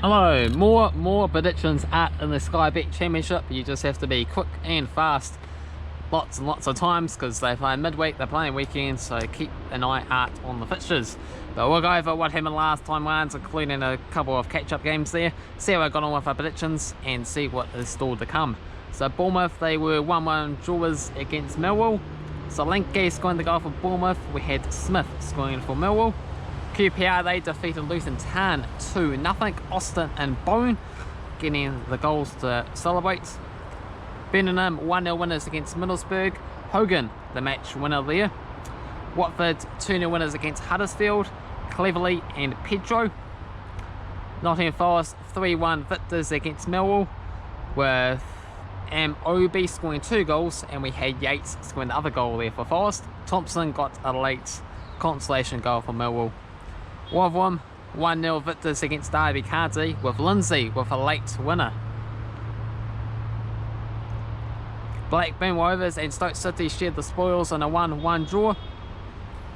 Hello, more predictions in the Sky Bet Championship. You just have to be quick and fast lots and lots of times because they play midweek, they're playing weekends, so keep an eye out on the fixtures. But we'll go over what happened last time round, including a couple of catch-up games there, see how I got on with our predictions and see what is still to come. So Bournemouth, they were 1-1 drawers against Millwall. Solanke scoring the goal for Bournemouth. We had Smith scoring for Millwall. QPR, they defeated Luton Town 2-0. Austin and Bone getting the goals to celebrate. Birmingham 1-0 winners against Middlesbrough. Hogan, the match winner there. Watford 2-0 winners against Huddersfield. Cleverley and Pedro. Nottingham Forest 3-1 victors against Millwall, with Obi scoring 2 goals, and we had Yates scoring the other goal there for Forest. Thompson got a late consolation goal for Millwall. Rotherham 1-0 victors against Derby County, with Lindsay with a late winner. Blackburn Rovers and Stoke City shared the spoils in a 1-1 draw.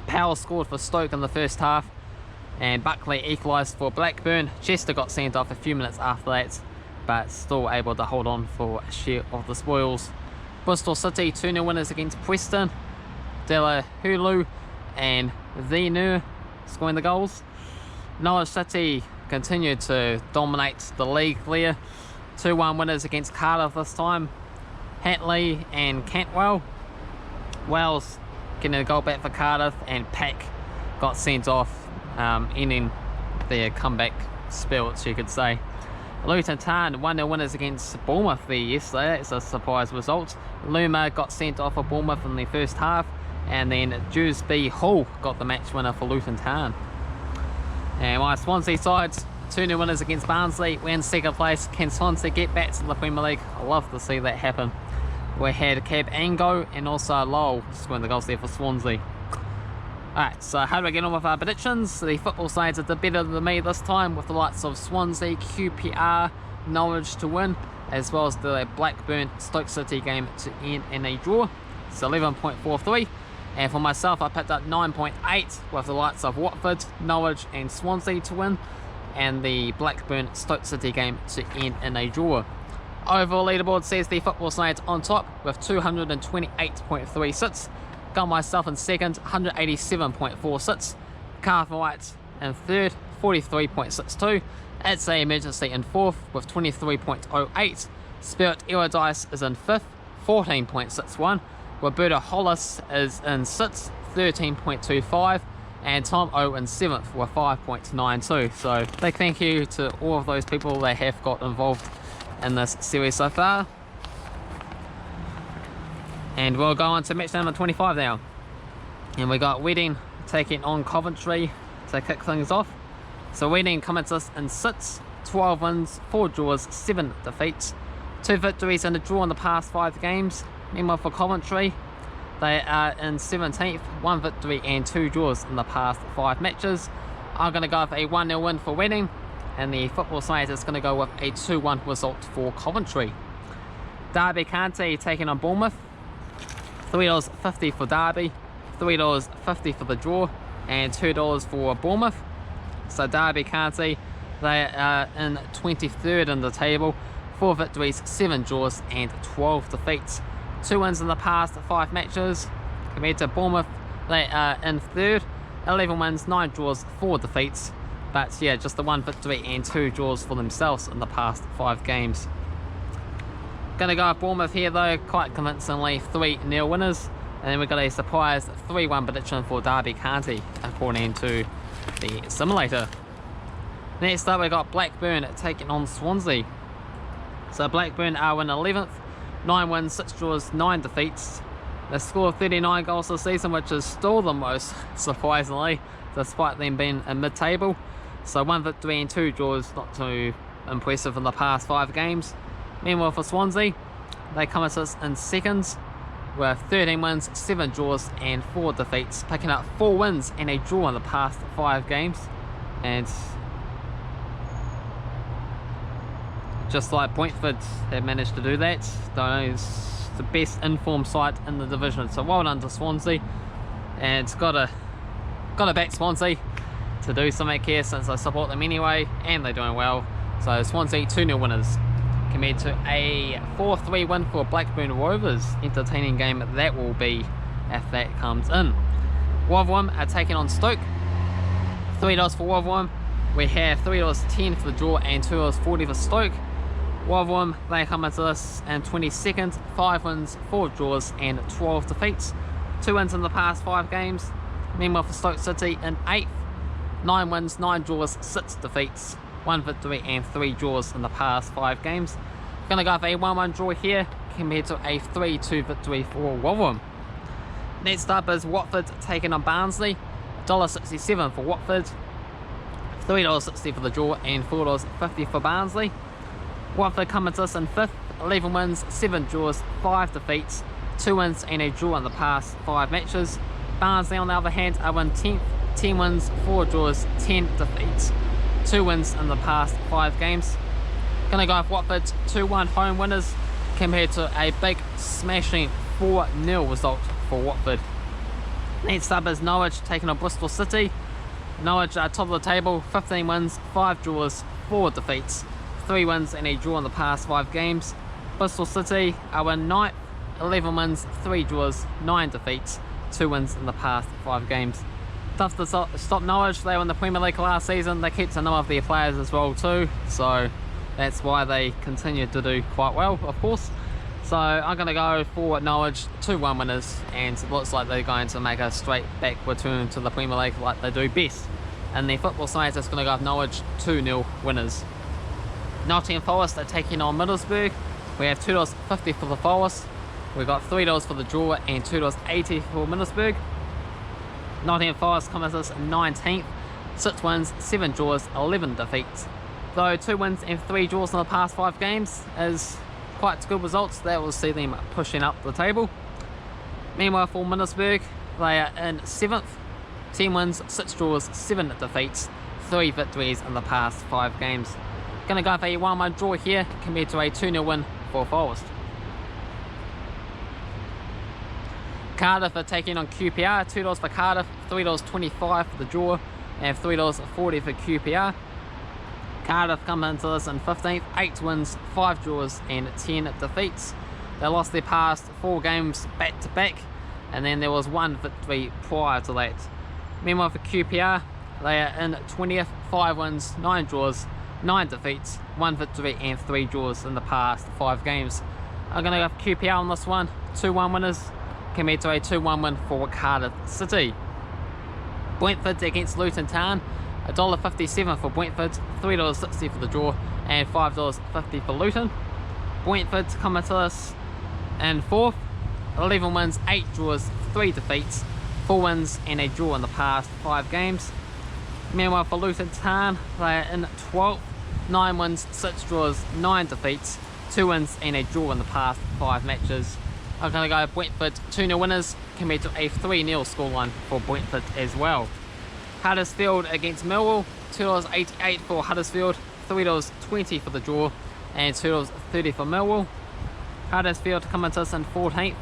Powell scored for Stoke in the first half, and Buckley equalised for Blackburn. Chester got sent off a few minutes after that, but still able to hold on for a share of the spoils. Bristol City 2-0 winners against Preston. Dela Hulu and Venu scoring the goals. Norwich City continued to dominate the league there. 2-1 winners against Cardiff this time. Hatley and Cantwell. Wales getting a goal back for Cardiff, and Pack got sent off, ending their comeback spells, you could say. Luton Town 1-0 winners against Bournemouth there yesterday. It's a surprise result. Luma got sent off for Bournemouth in the first half, and then Dewsbury Hall got the match winner for Luton Town. And my Swansea sides 2-0 winners against Barnsley. We're in second place. Can Swansea get back to the Premier League? I love to see that happen. We had Cab Ango and also Lowell scoring the goals there for Swansea. Alright, so how do we get on with our predictions? The football sides did better than me this time, with the likes of Swansea, QPR, Norwich to win, as well as the Blackburn Stoke City game to end in a draw. It's 11.43. And for myself, I picked up 9.8 with the likes of Watford, Norwich and Swansea to win, and the Blackburn Stoke City game to end in a draw. Overall leaderboard says the football sides on top with 228.3 sits. Got myself in second, 187.4 sits. Cavan Wright in third, 43.62. It's a emergency in fourth with 23.08. Spirit Eurydice is in fifth, 14.61. Roberto Hollis is in sixth, 13.25. And Tom O in seventh with 5.92. So big thank you to all of those people that have got involved in this series so far. And we'll go on to match number 25 now. And we got Wedding taking on Coventry to kick things off. So Wedding comes us in 6, 12 wins, 4 draws, 7 defeats. 2 victories and a draw in the past 5 games. Meanwhile for Coventry, they are in 17th, 1 victory and 2 draws in the past 5 matches. I'm going to go with a 1-0 win for Wedding, and the football side is going to go with a 2-1 result for Coventry. Derby County taking on Bournemouth. $3.50 for Derby, $3.50 for the draw, and $2 for Bournemouth. So Derby County, they are in 23rd in the table, 4 victories, 7 draws and 12 defeats. 2 wins in the past 5 matches. Compared to Bournemouth, they are in 3rd, 11 wins, 9 draws, 4 defeats. But yeah, just the 1 victory and 2 draws for themselves in the past 5 games. Gonna go with Bournemouth here though, quite convincingly, 3-0 winners. And then we've got a surprise 3-1 prediction for Derby County, according to the simulator. Next up, we got Blackburn taking on Swansea. So Blackburn are in 11th, 9 wins, 6 draws, 9 defeats. They scored 39 goals this season, which is still the most, surprisingly, despite them being in mid-table. So 1 victory and 2 draws, not too impressive in the past 5 games. Meanwhile for Swansea, they come as us in seconds with 13 wins, 7 draws and 4 defeats, picking up 4 wins and a draw in the past 5 games. And just like Brentford have managed to do that, it's the best informed side in the division. So well done to Swansea, and it's got to back Swansea to do something here since I support them anyway, and they're doing well. So Swansea 2-0 winners, compared to a 4-3 win for Blackburn Rovers. Entertaining game that will be if that comes in. Rotherham are taking on Stoke. $3 for Rotherham. We have $3.10 for the draw and $2.40 for Stoke. Rotherham, they come into this in 22nd, 5 wins, 4 draws and 12 defeats. 2 wins in the past 5 games. Meanwhile for Stoke City in 8th, 9 wins, 9 draws, 6 defeats, 1 victory and 3 draws in the past 5 games. Gonna go for a 1-1 draw here compared to a 3-2 victory for Rotherham. Next up is Watford taking on Barnsley. $1.67 for Watford, $3.60 for the draw and $4.50 for Barnsley. Watford come into us in 5th, 11 wins, 7 draws, 5 defeats, 2 wins and a draw in the past 5 matches. Barnsley on the other hand are in 10th, 10 wins, 4 draws, 10 defeats, 2 wins in the past 5 games. Gonna go with Watford's 2-1 home winners compared to a big smashing 4-0 result for Watford. Next up is Norwich taking on Bristol City. Norwich are top of the table, 15 wins, 5 draws, 4 defeats, 3 wins and a draw in the past 5 games. Bristol City are in 9th, 11 wins, 3 draws, 9 defeats, 2 wins in the past 5 games. Tough to stop Norwich. They were in the Premier League last season. They kept a number of their players as well too, so that's why they continue to do quite well, of course. So I'm going to go for Norwich 2-1 winners, and it looks like they're going to make a straight back return to the Premier League like they do best. And the football side is going to go with Norwich 2-0 winners. Nottingham Forest are taking on Middlesbrough. We have $2.50 for the Forest. We've got $3 for the draw and $2.80 for Middlesbrough. Nottingham Forest come as us 19th, 6 wins, 7 draws, 11 defeats. Though 2 wins and 3 draws in the past 5 games is quite good results, that will see them pushing up the table. Meanwhile for Middlesbrough, they are in 7th, 10 wins, 6 draws, 7 defeats, 3 victories in the past 5 games. Gonna go for a 1-1 draw here compared to a 2-0 win for Forest. Cardiff are taking on QPR. $2 for Cardiff, $3.25 for the draw and $3.40 for QPR. Cardiff come into this in 15th, 8 wins, 5 draws and 10 defeats. They lost their past 4 games back to back, and then there was 1 victory prior to that. Meanwhile for QPR, they are in 20th, 5 wins, 9 draws, 9 defeats, 1 victory and 3 draws in the past 5 games. I'm going to go for QPR on this one, 2-1 winners compared to a 2-1 win for Cardiff City. Brentford against Luton Town. $1.57 for Brentford, $3.60 for the draw and $5.50 for Luton. Brentford come into us in 4th, 11 wins, 8 draws, 3 defeats, 4 wins and a draw in the past 5 games. Meanwhile for Luton Town, they are in 12th, 9 wins, 6 draws, 9 defeats, 2 wins and a draw in the past 5 matches. I'm going to go Brentford 2-0 winners compared to a 3-0 scoreline for Brentford as well. Huddersfield against Millwall, $2.88 for Huddersfield, $3.20 for the draw and $2.30 for Millwall. Huddersfield come into us in 14th,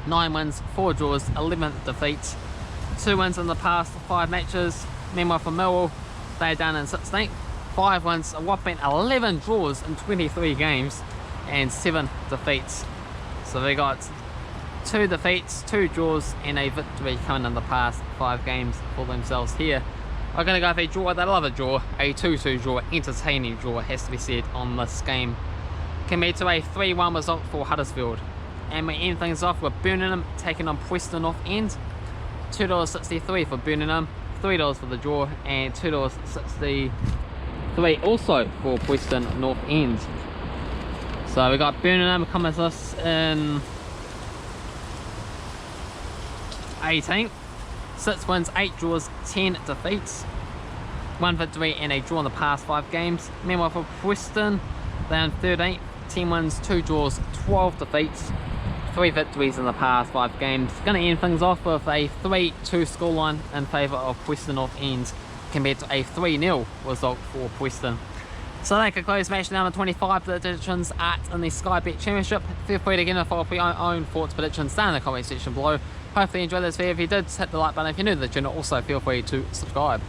9 wins, 4 draws, 11 defeats, 2 wins in the past 5 matches. Meanwhile for Millwall, they are down in 16th, 5 wins, a whopping 11 draws in 23 games and 7 defeats. So they got 2 defeats, 2 draws and a victory coming in the past 5 games for themselves here. I'm going to go for a draw. They love a draw, a 2-2 draw, entertaining draw has to be said on this game, compared to a 3-1 result for Huddersfield. And we end things off with Birmingham taking on Preston North End. $2.63 for Birmingham, $3 for the draw and $2.63 also for Preston North End. So we got Birmingham coming to us in 18th, 6 wins, 8 draws, 10 defeats, 1 victory and a draw in the past 5 games. Meanwhile for Preston, they're in 13th, 10 wins, 2 draws, 12 defeats, 3 victories in the past 5 games. Going to end things off with a 3-2 scoreline in favour of Preston North End compared to a 3-0 result for Preston. So that concludes match number 25 predictions in the Sky Bet Championship. Feel free to get involved with your own thoughts, predictions down in the comment section below. Hopefully you enjoyed this video. If you did, hit the like button. If you're new to the channel, also feel free to subscribe.